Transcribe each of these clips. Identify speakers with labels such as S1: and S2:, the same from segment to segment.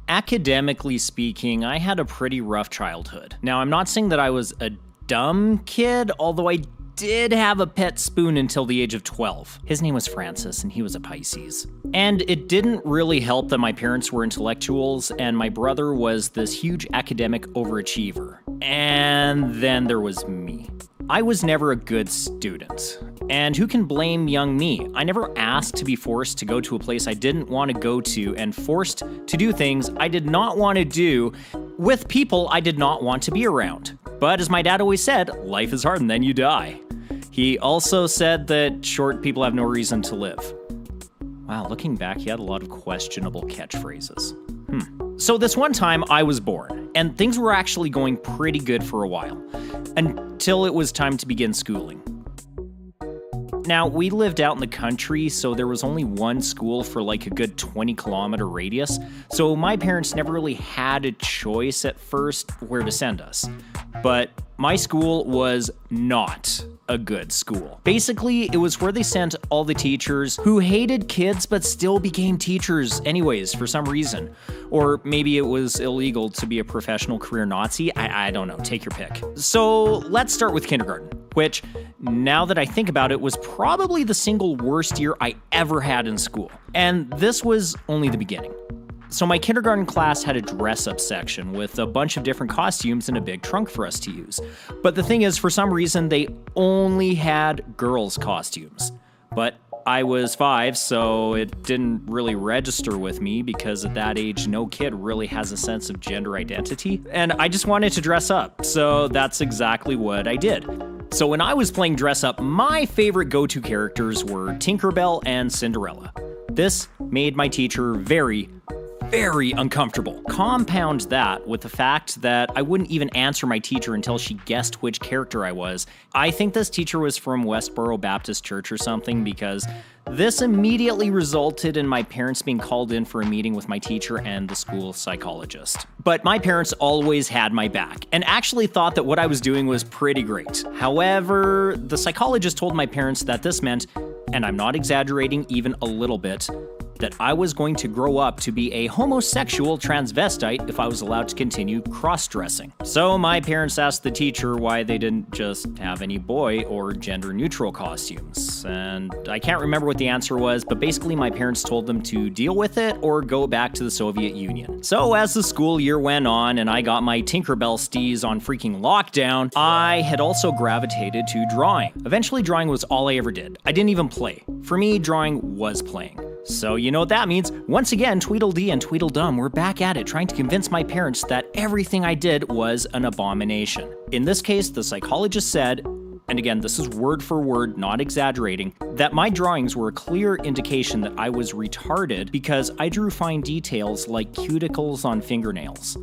S1: Academically speaking, I had a pretty rough childhood. Now, I'm not saying that I was a dumb kid, although I did have a pet spoon until the age of 12. His name was Francis, and he was a Pisces. And it didn't really help that my parents were intellectuals, and my brother was this huge academic overachiever. And then there was me. I was never a good student. And who can blame young me? I never asked to be forced to go to a place I didn't want to go to and forced to do things I did not want to do with people I did not want to be around. But as my dad always said, life is hard and then you die. He also said that short people have no reason to live. Wow, looking back, he had a lot of questionable catchphrases. So this one time I was born, and things were actually going pretty good for a while, until it was time to begin schooling. Now, we lived out in the country, so there was only one school for like a good 20-kilometer radius, so my parents never really had a choice at first where to send us. But my school was not a good school. Basically, it was where they sent all the teachers who hated kids but still became teachers anyways for some reason. Or maybe it was illegal to be a professional career Nazi. I don't know, take your pick. So let's start with kindergarten, which, now that I think about it, was probably the single worst year I ever had in school. And this was only the beginning. So my kindergarten class had a dress-up section with a bunch of different costumes and a big trunk for us to use. But the thing is, for some reason, they only had girls' costumes. But I was 5, so it didn't really register with me because at that age, no kid really has a sense of gender identity. And I just wanted to dress up, so that's exactly what I did. So when I was playing dress-up, my favorite go-to characters were Tinkerbell and Cinderella. This made my teacher very uncomfortable. Compound that with the fact that I wouldn't even answer my teacher until she guessed which character I was. I think this teacher was from Westboro Baptist Church or something, because this immediately resulted in my parents being called in for a meeting with my teacher and the school psychologist. But my parents always had my back and actually thought that what I was doing was pretty great. However, the psychologist told my parents that this meant, and I'm not exaggerating even a little bit, that I was going to grow up to be a homosexual transvestite if I was allowed to continue cross-dressing. So my parents asked the teacher why they didn't just have any boy or gender-neutral costumes. And I can't remember what the answer was, but basically my parents told them to deal with it or go back to the Soviet Union. So as the school year went on and I got my Tinkerbell steez on freaking lockdown, I had also gravitated to drawing. Eventually, drawing was all I ever did. I didn't even play. For me, drawing was playing. So you know what that means. Once again, Tweedledee and Tweedledum were back at it, trying to convince my parents that everything I did was an abomination. In this case, the psychologist said, and again, this is word for word, not exaggerating, that my drawings were a clear indication that I was retarded because I drew fine details like cuticles on fingernails.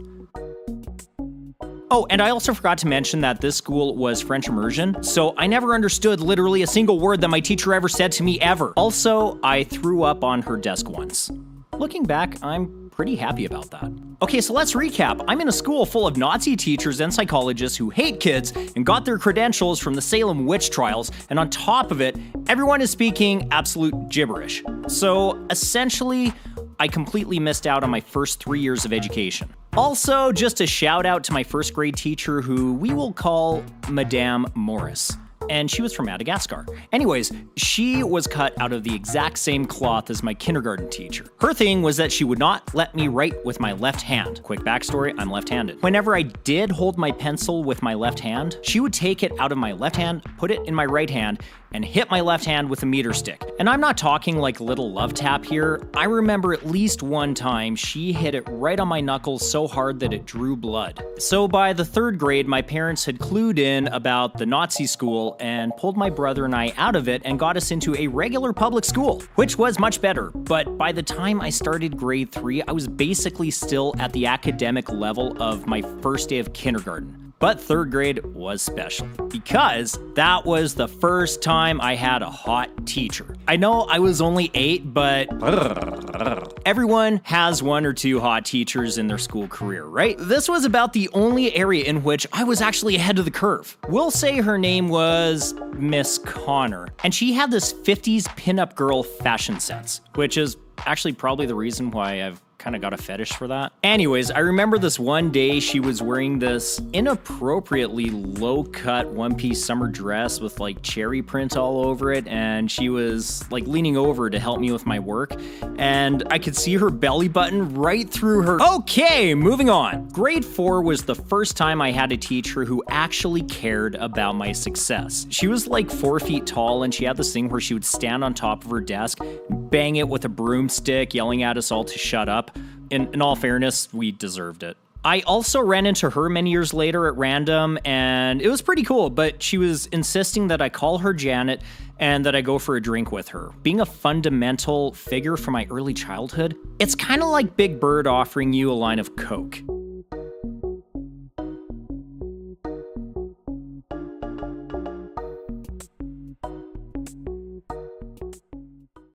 S1: Oh, and I also forgot to mention that this school was French immersion, so I never understood literally a single word that my teacher ever said to me ever. Also, I threw up on her desk once. Looking back, I'm pretty happy about that. Okay, so let's recap. I'm in a school full of Nazi teachers and psychologists who hate kids and got their credentials from the Salem witch trials, and on top of it, everyone is speaking absolute gibberish. So essentially, I completely missed out on my first 3 years of education. Also, just a shout out to my first grade teacher, who we will call Madame Morris. And she was from Madagascar. Anyways, she was cut out of the exact same cloth as my kindergarten teacher. Her thing was that she would not let me write with my left hand. Quick backstory, I'm left-handed. Whenever I did hold my pencil with my left hand, she would take it out of my left hand, put it in my right hand, and hit my left hand with a meter stick. And I'm not talking like a little love tap here. I remember at least one time she hit it right on my knuckles so hard that it drew blood. So by the 3rd grade, my parents had clued in about the Nazi school and pulled my brother and I out of it and got us into a regular public school, which was much better. But by the time I started grade 3, I was basically still at the academic level of my first day of kindergarten. But 3rd grade was special because that was the first time I had a hot teacher. I know I was only 8, but everyone has 1 or 2 hot teachers in their school career, right? This was about the only area in which I was actually ahead of the curve. We'll say her name was Miss Connor, and she had this 50s pinup girl fashion sense, which is actually probably the reason why I've kind of got a fetish for that. Anyways, I remember this one day she was wearing this inappropriately low-cut one-piece summer dress with like cherry print all over it, and she was like leaning over to help me with my work, and I could see her belly button right through her. Okay, moving on. Grade 4 was the first time I had a teacher who actually cared about my success. She was like 4 feet tall, and she had this thing where she would stand on top of her desk, bang it with a broomstick, yelling at us all to shut up. In all fairness, we deserved it. I also ran into her many years later at random, and it was pretty cool, but she was insisting that I call her Janet and that I go for a drink with her. Being a fundamental figure from my early childhood, it's kind of like Big Bird offering you a line of Coke.